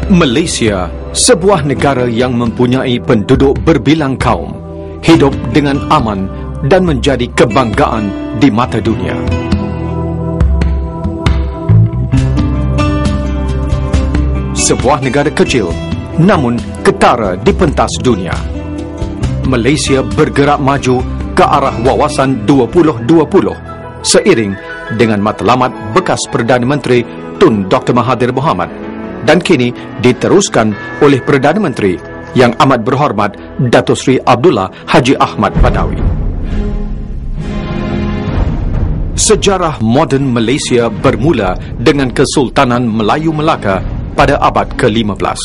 Malaysia, sebuah negara yang mempunyai penduduk berbilang kaum, hidup dengan aman dan menjadi kebanggaan di mata dunia. Sebuah negara kecil, namun ketara di pentas dunia. Malaysia bergerak maju ke arah wawasan 2020 seiring dengan matlamat bekas Perdana Menteri Tun Dr. Mahathir Mohamad dan kini diteruskan oleh Perdana Menteri yang amat berhormat Datuk Seri Abdullah Haji Ahmad Badawi. Sejarah moden Malaysia bermula dengan Kesultanan Melayu Melaka pada abad ke-15.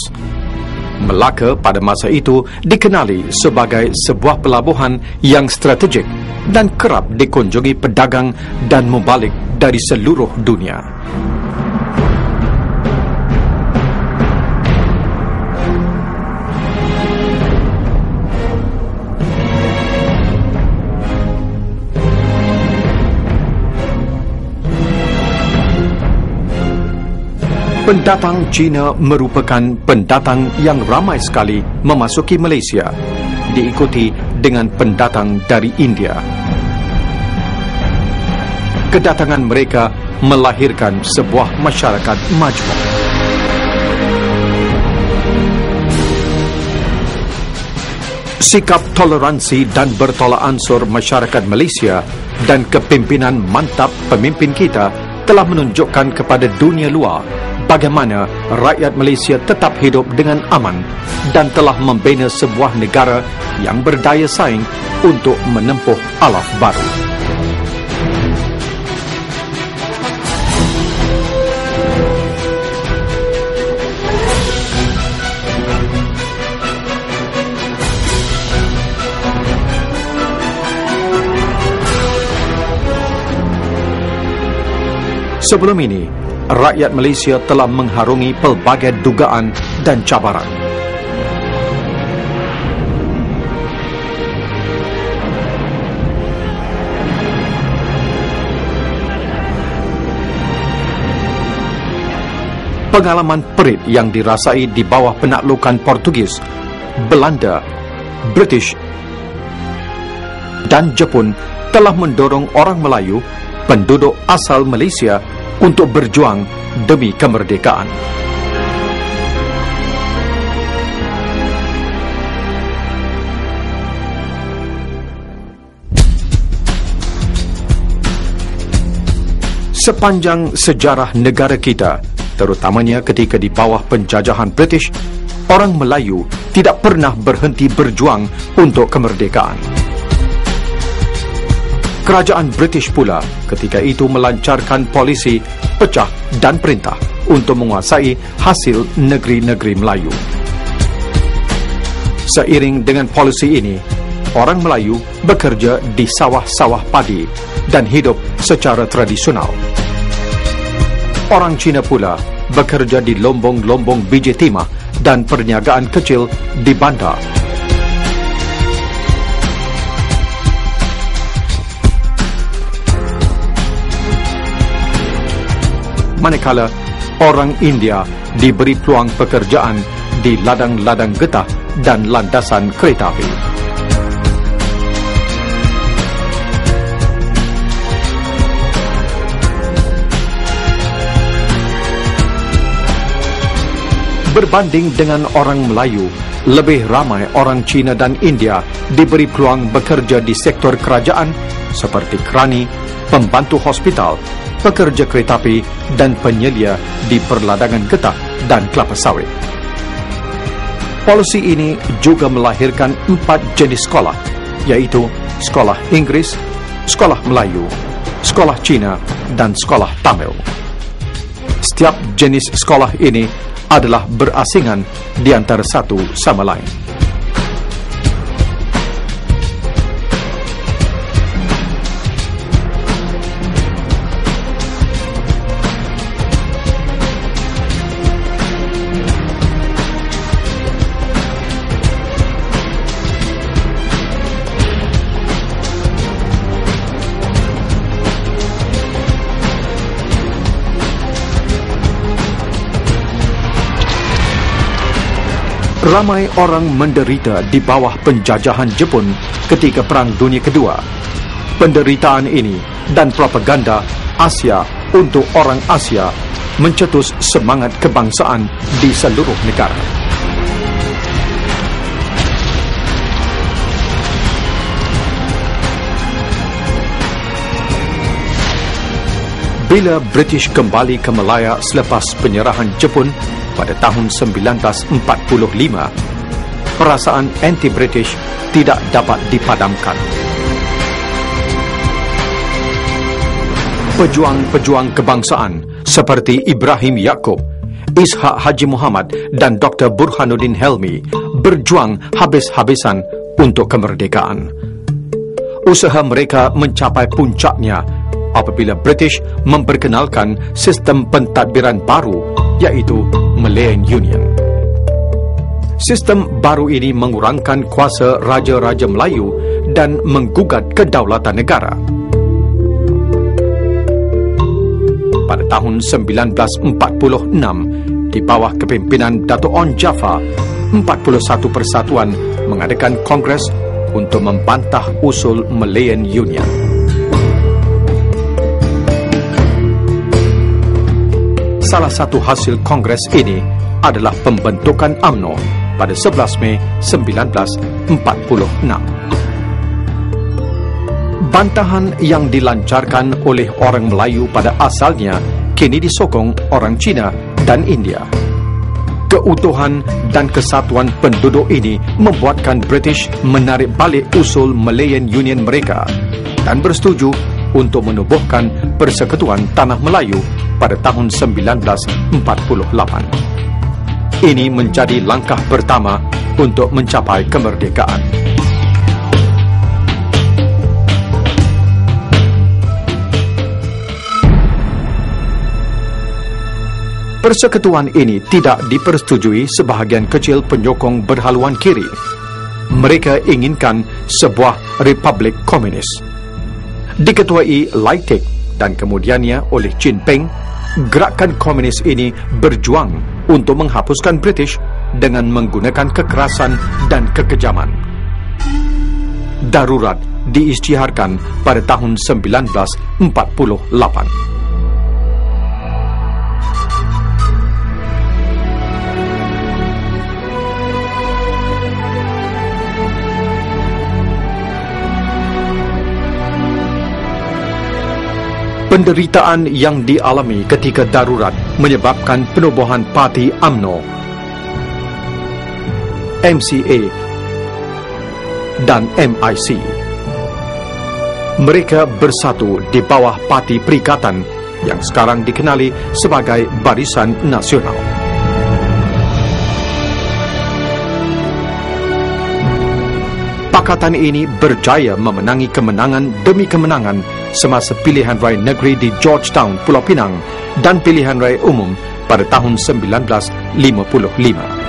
Melaka pada masa itu dikenali sebagai sebuah pelabuhan yang strategik dan kerap dikunjungi pedagang dan mubalik dari seluruh dunia. Pendatang Cina merupakan pendatang yang ramai sekali memasuki Malaysia, diikuti dengan pendatang dari India. Kedatangan mereka melahirkan sebuah masyarakat majmuk. Sikap toleransi dan bertolak ansur masyarakat Malaysia dan kepimpinan mantap pemimpin kita telah menunjukkan kepada dunia luar bagaimana rakyat Malaysia tetap hidup dengan aman dan telah membina sebuah negara yang berdaya saing untuk menempuh alaf baru. Sebelum ini, rakyat Malaysia telah mengharungi pelbagai dugaan dan cabaran. Pengalaman perit yang dirasai di bawah penaklukan Portugis, Belanda, British dan Jepun telah mendorong orang Melayu, penduduk asal Malaysia, untuk berjuang demi kemerdekaan. Sepanjang sejarah negara kita, terutamanya ketika di bawah penjajahan British, orang Melayu tidak pernah berhenti berjuang untuk kemerdekaan. Kerajaan British pula ketika itu melancarkan polisi pecah dan perintah untuk menguasai hasil negeri-negeri Melayu. Seiring dengan polisi ini, orang Melayu bekerja di sawah-sawah padi dan hidup secara tradisional. Orang Cina pula bekerja di lombong-lombong biji timah dan perniagaan kecil di bandar. Manakala orang India diberi peluang pekerjaan di ladang-ladang getah dan landasan kereta api. Berbanding dengan orang Melayu, lebih ramai orang Cina dan India diberi peluang bekerja di sektor kerajaan seperti kerani, pembantu hospital, pekerja kereta api dan penyelia di perladangan getah dan kelapa sawit. Polisi ini juga melahirkan 4 jenis sekolah, yaitu sekolah Inggeris, sekolah Melayu, sekolah Cina dan sekolah Tamil. Setiap jenis sekolah ini adalah berasingan di antara satu sama lain. Ramai orang menderita di bawah penjajahan Jepun ketika Perang Dunia Kedua. Penderitaan ini dan propaganda Asia untuk orang Asia mencetus semangat kebangsaan di seluruh negara. Bila British kembali ke Malaya selepas penyerahan Jepun pada tahun 1945, perasaan anti-British tidak dapat dipadamkan. Pejuang-pejuang kebangsaan seperti Ibrahim Yaakob, Ishak Haji Muhammad dan Dr. Burhanuddin Helmi berjuang habis-habisan untuk kemerdekaan. Usaha mereka mencapai puncaknya apabila British memperkenalkan sistem pentadbiran baru, iaitu Malayan Union. Sistem baru ini mengurangkan kuasa Raja-Raja Melayu dan menggugat kedaulatan negara. Pada tahun 1946, di bawah kepimpinan Dato' Onn Jaafar, 41 persatuan mengadakan kongres untuk membantah usul Malayan Union. Salah satu hasil kongres ini adalah pembentukan UMNO pada 11 Mei 1946. Bantahan yang dilancarkan oleh orang Melayu pada asalnya kini disokong orang Cina dan India. Keutuhan dan kesatuan penduduk ini membuatkan British menarik balik usul Malayan Union mereka dan bersetuju untuk menubuhkan Persekutuan Tanah Melayu pada tahun 1948. Ini menjadi langkah pertama untuk mencapai kemerdekaan. Persekutuan ini tidak dipersetujui sebahagian kecil penyokong berhaluan kiri. Mereka inginkan sebuah republik komunis. Diketuai Lai Tek dan kemudiannya oleh Chin Peng, gerakan komunis ini berjuang untuk menghapuskan British dengan menggunakan kekerasan dan kekejaman. Darurat diisytiharkan pada tahun 1948. Penderitaan yang dialami ketika darurat menyebabkan penubuhan parti UMNO, MCA dan MIC. Mereka bersatu di bawah Parti Perikatan yang sekarang dikenali sebagai Barisan Nasional. Pakatan ini berjaya memenangi kemenangan demi kemenangan semasa pilihan raya negeri di Georgetown, Pulau Pinang dan pilihan raya umum pada tahun 1955.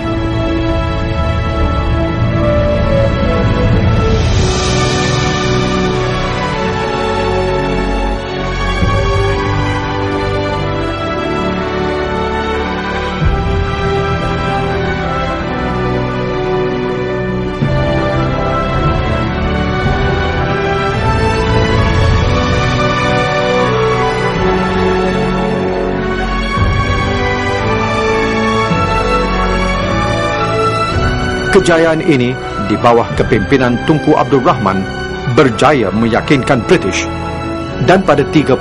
Kejayaan ini di bawah kepimpinan Tunku Abdul Rahman berjaya meyakinkan British, dan pada 31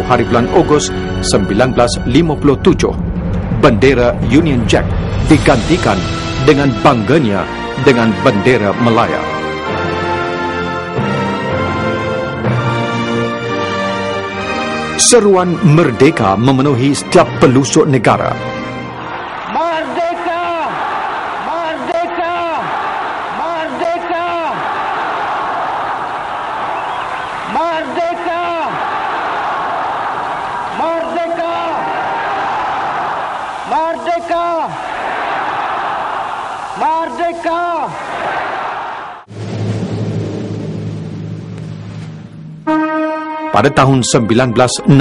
hari bulan Ogos 1957 bendera Union Jack digantikan dengan bangganya dengan bendera Malaya. Seruan merdeka memenuhi setiap pelosok negara. Pada tahun 1961,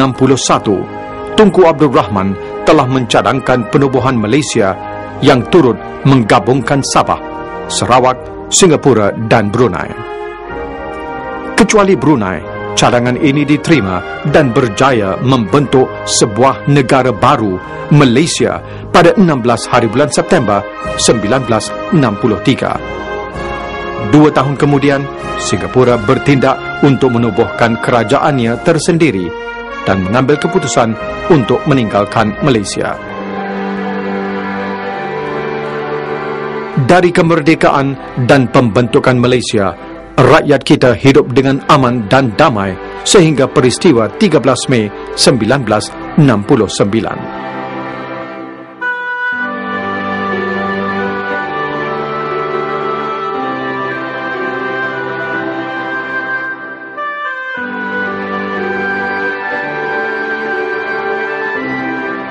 Tunku Abdul Rahman telah mencadangkan penubuhan Malaysia yang turut menggabungkan Sabah, Sarawak, Singapura dan Brunei. Kecuali Brunei, cadangan ini diterima dan berjaya membentuk sebuah negara baru, Malaysia, pada 16 hari bulan September 1963. 2 tahun kemudian, Singapura bertindak untuk menubuhkan kerajaannya tersendiri dan mengambil keputusan untuk meninggalkan Malaysia. Dari kemerdekaan dan pembentukan Malaysia, rakyat kita hidup dengan aman dan damai sehingga peristiwa 13 Mei 1969.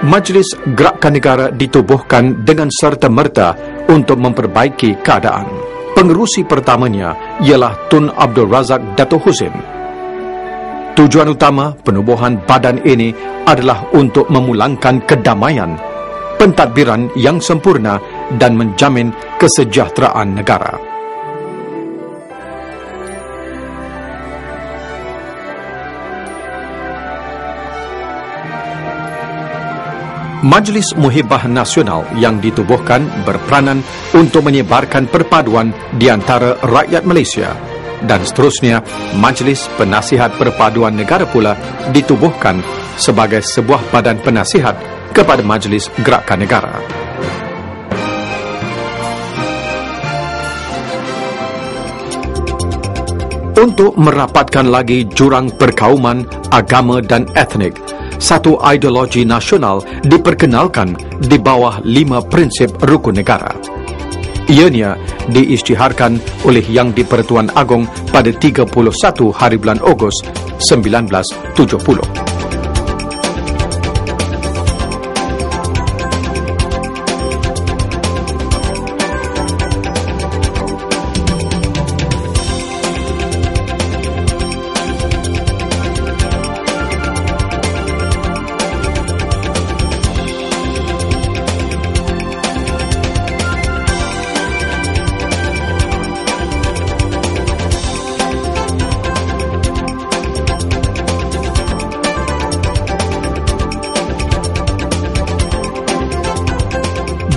Majlis Gerakan Negara ditubuhkan dengan serta-merta untuk memperbaiki keadaan. Pengerusi pertamanya ialah Tun Abdul Razak Dato' Husin. Tujuan utama penubuhan badan ini adalah untuk memulangkan kedamaian, pentadbiran yang sempurna dan menjamin kesejahteraan negara. Majlis Muhibah Nasional yang ditubuhkan berperanan untuk menyebarkan perpaduan di antara rakyat Malaysia, dan seterusnya Majlis Penasihat Perpaduan Negara pula ditubuhkan sebagai sebuah badan penasihat kepada Majlis Gerakan Negara. Untuk merapatkan lagi jurang perkauman, agama dan etnik, satu ideologi nasional diperkenalkan di bawah 5 prinsip rukun negara. Ianya diisytiharkan oleh Yang di-Pertuan Agong pada 31 hari bulan Ogos 1970.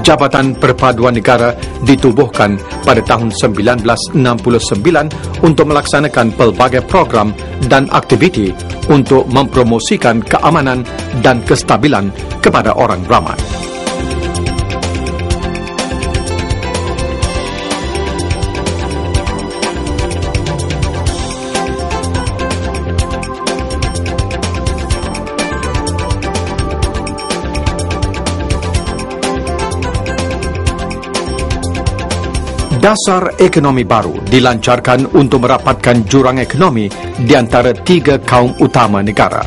Jabatan Perpaduan Negara ditubuhkan pada tahun 1969 untuk melaksanakan pelbagai program dan aktiviti untuk mempromosikan keamanan dan kestabilan kepada orang ramai. Dasar ekonomi baru dilancarkan untuk merapatkan jurang ekonomi di antara 3 kaum utama negara.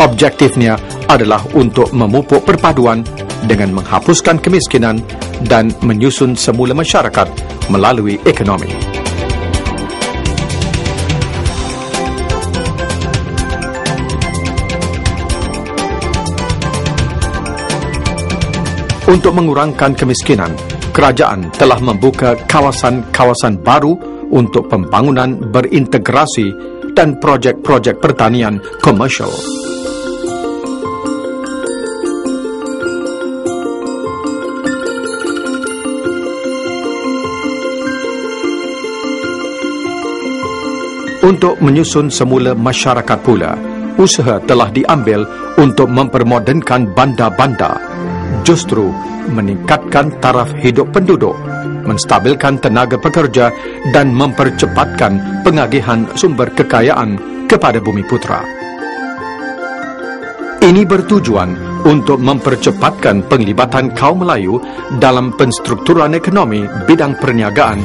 Objektifnya adalah untuk memupuk perpaduan dengan menghapuskan kemiskinan dan menyusun semula masyarakat melalui ekonomi. Untuk mengurangkan kemiskinan, kerajaan telah membuka kawasan-kawasan baru untuk pembangunan berintegrasi dan projek-projek pertanian komersial. Untuk menyusun semula masyarakat pula, usaha telah diambil untuk mempermodenkan bandar-bandar, justru meningkatkan taraf hidup penduduk, menstabilkan tenaga pekerja dan mempercepatkan pengagihan sumber kekayaan kepada Bumiputera. Ini bertujuan untuk mempercepatkan penglibatan kaum Melayu dalam penstrukturan ekonomi bidang perniagaan